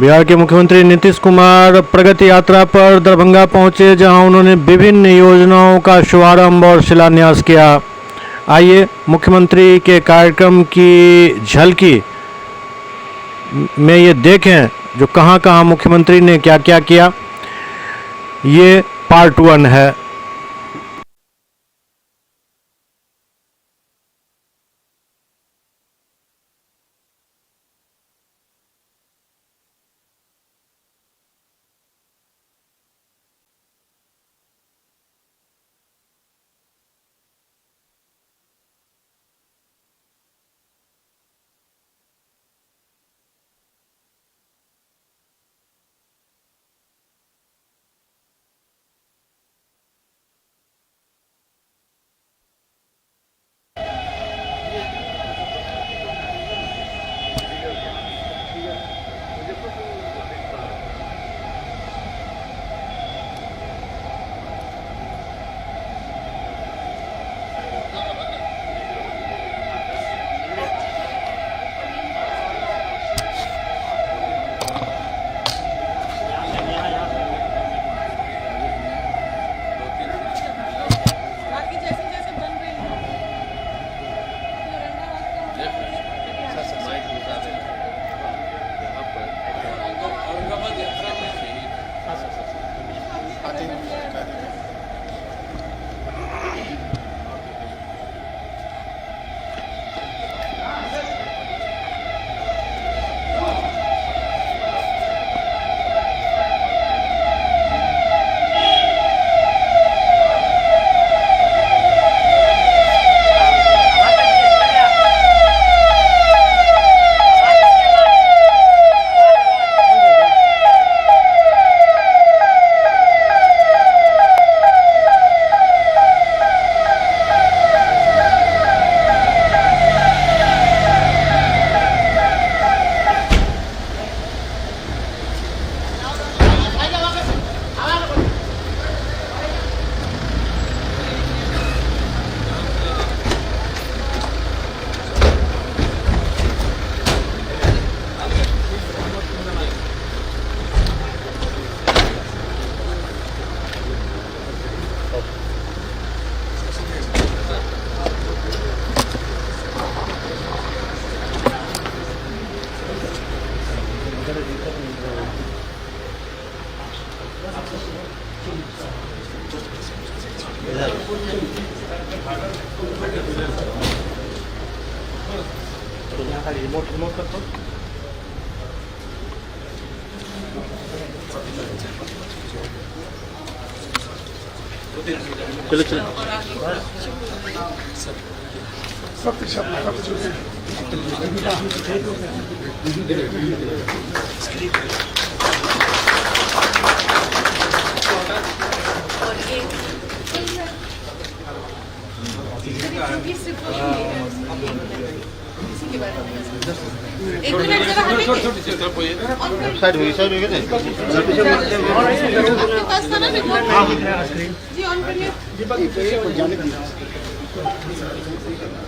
बिहार के मुख्यमंत्री नीतीश कुमार प्रगति यात्रा पर दरभंगा पहुंचे, जहां उन्होंने विभिन्न योजनाओं का शुभारंभ और शिलान्यास किया। आइए मुख्यमंत्री के कार्यक्रम की झलकी में ये देखें जो कहां कहां मुख्यमंत्री ने क्या क्या किया। ये पार्ट 1 है। वेबसाइट हुई सर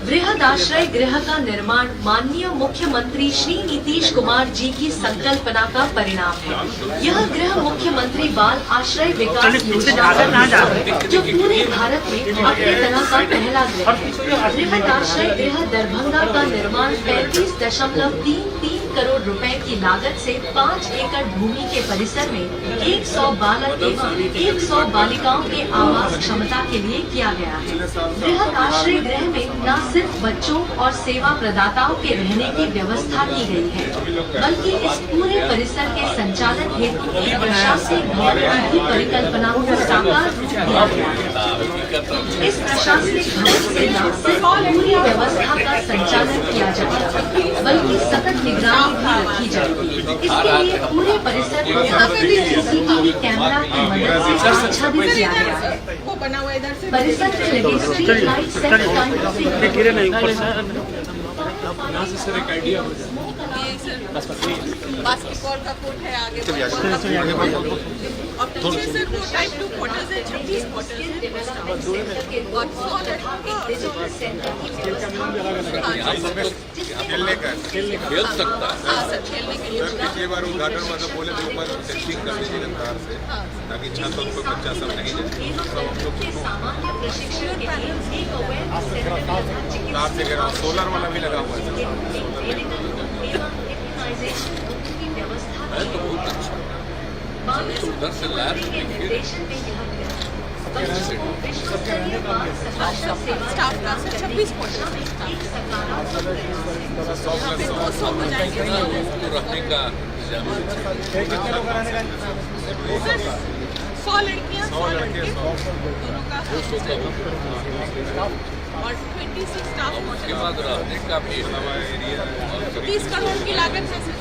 बृहद आश्रय गृह का निर्माण माननीय मुख्यमंत्री श्री नीतीश कुमार जी की संकल्पना का परिणाम है। यह गृह मुख्यमंत्री बाल आश्रय विकास योजना जो पूरे भारत में अपने तरह का पहला गृह। बृहद आश्रय गृह दरभंगा का निर्माण 35.33 करोड़ रुपए की लागत से 5 एकड़ भूमि के परिसर में 100 बालक एवं 100 बालिकाओं के आवास क्षमता के लिए किया गया है। बृहद आश्रय गृह में न सिर्फ बच्चों और सेवा प्रदाताओं के रहने की व्यवस्था की गई है, बल्कि इस पूरे परिसर के संचालन हेतु एक प्रशासनिक भवन की भी परिकल्पना को साकार रूप दिया गया है। इस प्रशासनिक भवन से न सिर्फ पूरी व्यवस्था का संचालन किया जाएगा, बल्कि सतत निगरानी भी रखी जाएगी। इसके लिए पूरे परिसर को सीसीटीवी कैमरा की मदद से आच्छादित किया गया है। परिसर में लगे स्ट्रीट लाइट सेट यहाँ से सर एक आइडिया हो जाए। ये सर बास्केटबॉल का कोर्ट है आगे और पीछे सर वो टाइप 2 क्वार्टर्स है 26 क्वार्टर्स है और 100 खेलने का खेल सकता है। हाँ सर खेलने के लिए सर पिछली बार उद्घाटन हुआ था बोले थे ऊपर टेस्टिंग कर दीजिए कार से ताकि छात्रों को बच्चा सब नहीं जाए सामान्य प्रशिक्षण के लिए एक अवैध सेंटर तथा चिकित्सा कार से गिरा सोलर वाला भी लगा हुआ है की व्यवस्था है तो बहुत अच्छा। तो उधर से लैब देखिए स्टाफ का सर 26 क्वार्टर्स है फिर 200 हो जाएंगे तो रखने का सर 100 लड़कियां 100 लड़के दोनों का 200 का और 26 स्टाफ उसके बाद रहने का भी है। 30 करोड़ की लागत है सर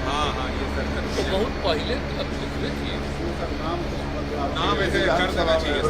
हाँ हाँ ये सर तो बहुत पहले अब दिख रही थी। नाम ऐसे कर देना चाहिए।